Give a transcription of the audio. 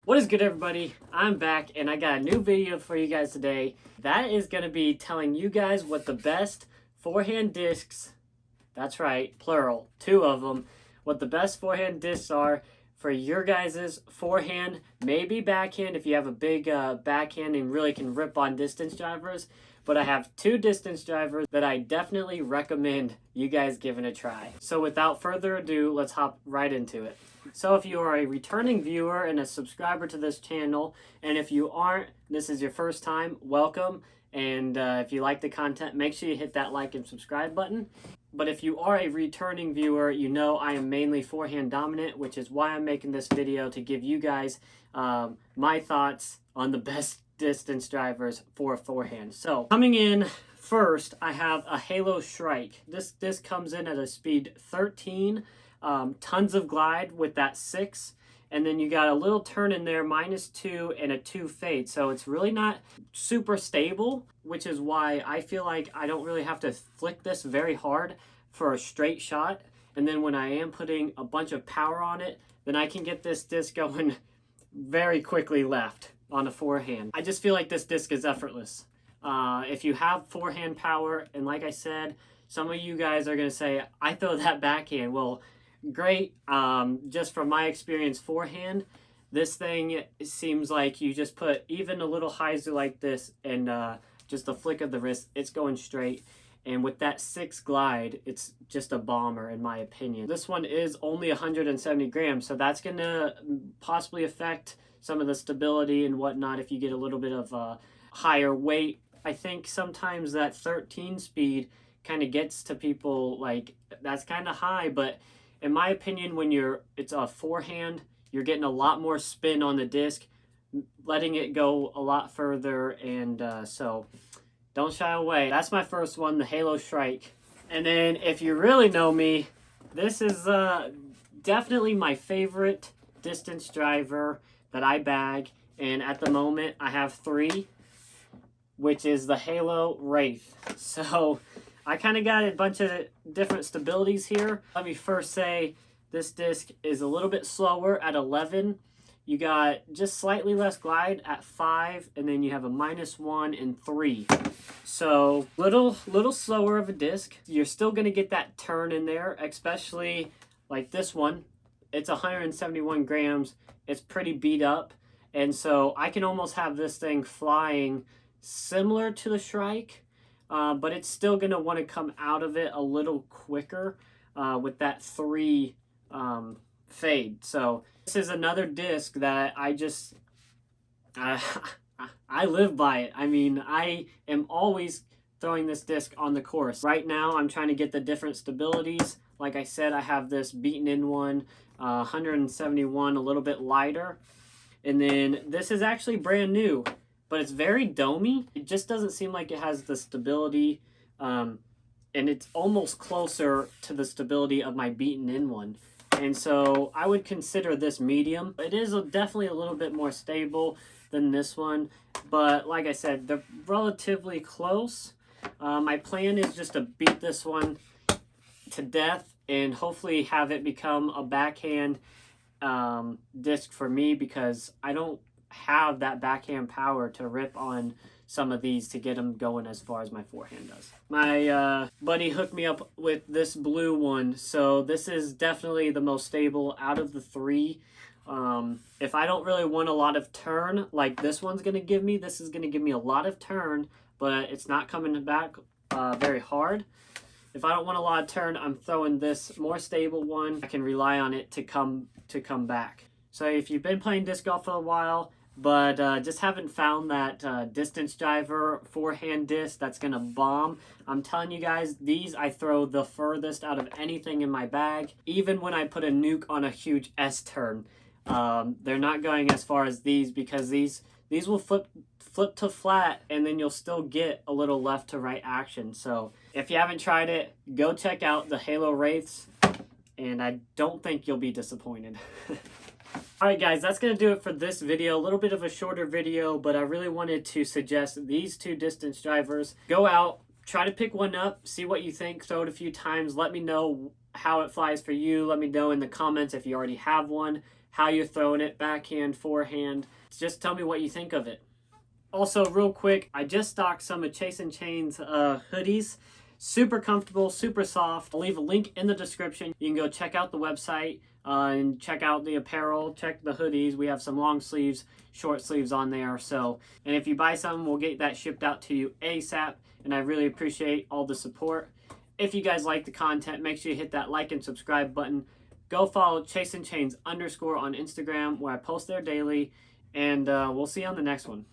What is good, everybody? I'm back and I got a new video for you guys today. That is going to be telling you guys what the best forehand discs, that's right, plural, 2 of them, what the best forehand discs are for your guys' forehand, maybe backhand if you have a big backhand and really can rip on distance drivers. But I have 2 distance drivers that I definitely recommend you guys giving a try. So without further ado, let's hop right into it. So if you are a returning viewer and a subscriber to this channel, and if you aren't, this is your first time, welcome. And if you like the content, make sure you hit that like and subscribe button. But if you are a returning viewer, you know I am mainly forehand dominant, which is why I'm making this video to give you guys my thoughts on the best distance drivers for forehand. So coming in first, I have a Halo Shrike. This comes in at a speed 13. Tons of glide with that 6, and then you got a little turn in there, -2 and a 2 fade, so it's really not super stable, which is why I feel like I don't really have to flick this very hard for a straight shot. And then when I am putting a bunch of power on it, then I can get this disc going very quickly left on a forehand. I just feel like this disc is effortless. If you have forehand power, and like I said, some of you guys are going to say, I throw that backhand. Well, great. Just from my experience forehand, this thing seems like you just put even a little hyzer like this and just a flick of the wrist, it's going straight. And with that 6 glide, it's just a bomber in my opinion. This one is only 170 grams, so that's going to possibly affect some of the stability and whatnot if you get a little bit of higher weight. I think sometimes that 13 speed kind of gets to people like that's kind of high, but in my opinion, when it's a forehand, you're getting a lot more spin on the disc, letting it go a lot further, and so don't shy away. That's my first one, the Halo Shrike. And then if you really know me, this is definitely my favorite distance driver that I bag, and at the moment I have 3, which is the Halo Wraith. So I kind of got a bunch of different stabilities here. Let me first say this disc is a little bit slower at 11. You got just slightly less glide at 5, and then you have a -1 and 3. So little slower of a disc. You're still going to get that turn in there, especially like this one. It's 171 grams. It's pretty beat up, and so I can almost have this thing flying similar to the Shrike. But it's still going to want to come out of it a little quicker with that 3 fade. So this is another disc that I just, I live by it. I mean, I am always throwing this disc on the course. Right now, I'm trying to get the different stabilities. Like I said, I have this beaten in one, 171, a little bit lighter. And then this is actually brand new, but it's very domey. It just doesn't seem like it has the stability, and it's almost closer to the stability of my beaten in one. And so I would consider this medium. It is definitely a little bit more stable than this one, but like I said, they're relatively close. My plan is just to beat this one to death and hopefully have it become a backhand disc for me, because I don't have that backhand power to rip on some of these to get them going as far as my forehand does. My buddy hooked me up with this blue one, so this is definitely the most stable out of the 3. If I don't really want a lot of turn like this one's going to give me, this is going to give me a lot of turn, but it's not coming back very hard. If I don't want a lot of turn, I'm throwing this more stable one. I can rely on it to come back. So if you've been playing disc golf for a while, but just haven't found that distance driver forehand disc that's going to bomb, I'm telling you guys, these I throw the furthest out of anything in my bag. Even when I put a nuke on a huge S-turn, they're not going as far as these, because these will flip to flat, and then you'll still get a little left to right action. So if you haven't tried it, go check out the Halo Wraiths, and I don't think you'll be disappointed. Alright guys, that's going to do it for this video. A little bit of a shorter video, but I really wanted to suggest these 2 distance drivers. Go out, try to pick one up, see what you think, throw it a few times, let me know how it flies for you. Let me know in the comments if you already have one, how you're throwing it, backhand, forehand. Just tell me what you think of it. Also, real quick, I just stocked some of Chase and Chain's hoodies. Super comfortable, super soft. I'll leave a link in the description. You can go check out the website and check out the apparel, check the hoodies. We have some long sleeves, short sleeves on there. And if you buy some, we'll get that shipped out to you ASAP. And I really appreciate all the support. If you guys like the content, make sure you hit that like and subscribe button. Go follow Chase and Chains _ on Instagram, where I post there daily. And we'll see you on the next one.